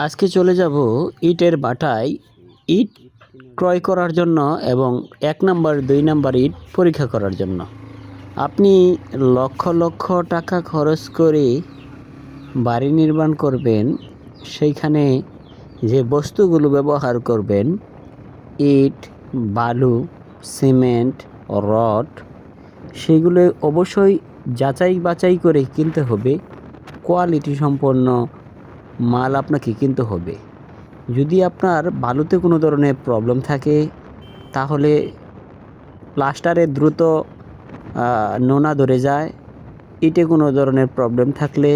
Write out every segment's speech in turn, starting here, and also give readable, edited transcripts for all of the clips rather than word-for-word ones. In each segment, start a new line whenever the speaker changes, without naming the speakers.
আজকে চলে যাব ইটের ভাটায় ইট ক্রয় করার জন্য এবং ১ নাম্বার ২ নাম্বার ইট পরীক্ষা করার জন্য। আপনি লক্ষ লক্ষ টাকা খরচ করে বাড়ি নির্মাণ করবেন, সেইখানে যে বস্তুগুলো ব্যবহার করবেন ইট, বালু, সিমেন্ট, রড, সেগুলো অবশ্যই যাচাই বাছাই করে কিনতে হবে। কোয়ালিটি সম্পন্ন মাল আপনাকে কিনতে হবে। যদি আপনার বালুতে কোনো ধরনের প্রবলেম থাকে তাহলে প্লাস্টারে দ্রুত নোনা ধরে যায়। ইটে কোনো ধরনের প্রবলেম থাকলে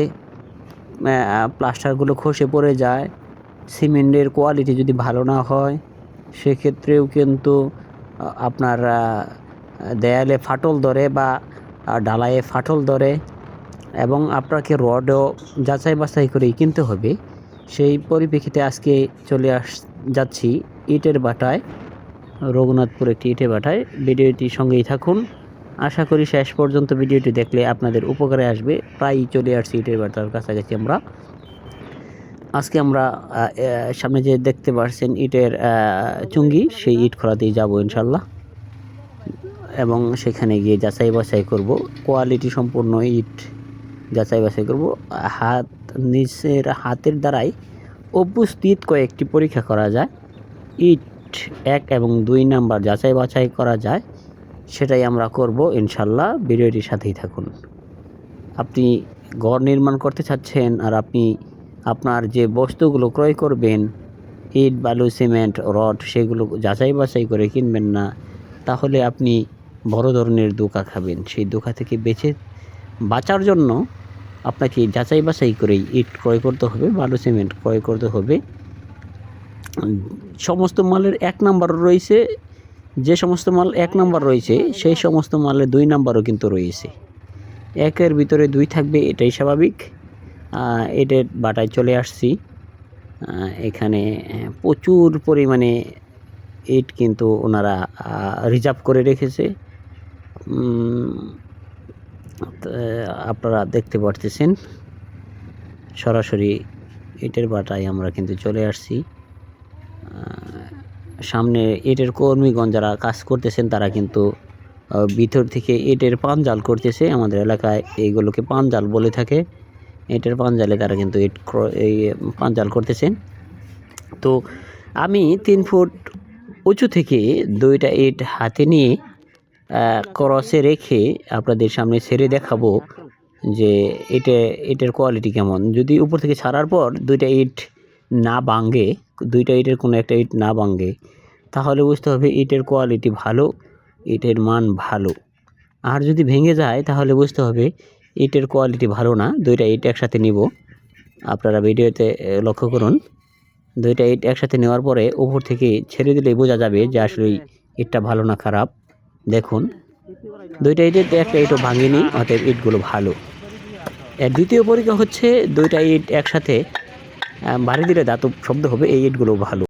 প্লাস্টারগুলো খসে পড়ে যায়। সিমেন্টের কোয়ালিটি যদি ভালো না হয় সেক্ষেত্রেও কিন্তু আপনার দেয়ালে ফাটল ধরে বা ঢালাইয়ে ফাটল ধরে এবং আপনাকে রডও যাচাই বাছাই করেই কিনতে হবে। সেই পরিপ্রেক্ষিতে আজকে চলে যাচ্ছি ইটের ভাটায়, রঘুনাথপুর একটি ইটের ভাটায়। ভিডিওটি সঙ্গেই থাকুন, আশা করি শেষ পর্যন্ত ভিডিওটি দেখলে আপনাদের উপকারে আসবে। প্রায় চলে আসছি ইটের ভাটার কাছাকাছি। আজকে আমরা সামনে যে দেখতে পাচ্ছেন ইটের চুঙ্গি, সেই ইট খোলাতেই যাব ইনশাল্লাহ এবং সেখানে গিয়ে যাচাই বাছাই করব, কোয়ালিটি সম্পূর্ণ ইট যাচাই বাছাই করব। নিজের হাতের দ্বারাই উপস্থিত কয়েকটি পরীক্ষা করা যায়, ইট ১ এবং ২ নাম্বার যাচাই বাছাই করা যায়, সেটাই আমরা করব ইনশাল্লাহ। ভিডিওটির সাথেই থাকুন। আপনি ঘর নির্মাণ করতে চাচ্ছেন আর আপনি আপনার যে বস্তুগুলো ক্রয় করবেন ইট, বালু, সিমেন্ট, রড, সেগুলো যাচাই বাছাই করে কিনবেন না, তাহলে আপনি বড় ধরনের ধোঁকা খাবেন। সেই ধোঁকা থেকে বাঁচার জন্য আপনাকে যাচাই বাছাই করেই ইট ক্রয় করতে হবে, বালু, সিমেন্ট ক্রয় করতে হবে। সমস্ত মালের ১ নাম্বার রয়েছে, যে সমস্ত মাল ১ নাম্বার রয়েছে সেই সমস্ত মালের ২ নাম্বারও কিন্তু রয়েছে। ১-এর ভিতরে ২ থাকবে, এটাই স্বাভাবিক। ইটের ভাটায় চলে আসছি। এখানে প্রচুর পরিমাণে ইট কিন্তু ওনারা রিজার্ভ করে রেখেছে, আপনারা দেখতে পারতেছেন। সরাসরি ইটের ভাটায় আমরা কিন্তু চলে আসছি। সামনে ইটের কর্মীগণ যারা কাজ করতেছেন তারা কিন্তু ভিতর থেকে ইটের পানজাল করতেছে। আমাদের এলাকায় এইগুলোকে পানজাল বলে থাকে। ইটের পানজালে তারা কিন্তু এই পানজাল করতেছেন। তো আমি ৩ ফুট উঁচু থেকে ২টা ইট হাতে নিয়ে ক্রসে রেখে আপনাদের সামনে ছেড়ে দেখাবো যে ইটের কোয়ালিটি কেমন। যদি উপর থেকে ছাড়ার পর ২টা ইট না ভাঙে, ২টা ইটের কোনো একটা ইট না ভাঙে, তাহলে বুঝতে হবে ইটের কোয়ালিটি ভালো, ইটের মান ভালো। আর যদি ভেঙে যায় তাহলে বুঝতে হবে ইটের কোয়ালিটি ভালো না। ২টা ইট একসাথে নিব, আপনারা ভিডিওতে লক্ষ্য করুন। ২টা ইট একসাথে নেওয়ার পরে উপর থেকে ছেড়ে দিলেই বোঝা যাবে যে আসলে ইটটা ভালো না খারাপ। দেখুন ২টা ইটের একটা ইটও ভাঙেনি, অতএব ইটগুলো ভালো। এর দ্বিতীয় পরীক্ষা হচ্ছে ২টা ইট একসাথে বাড়ি দিলে দাঁত শব্দ হবে, এই ইটগুলো ভালো।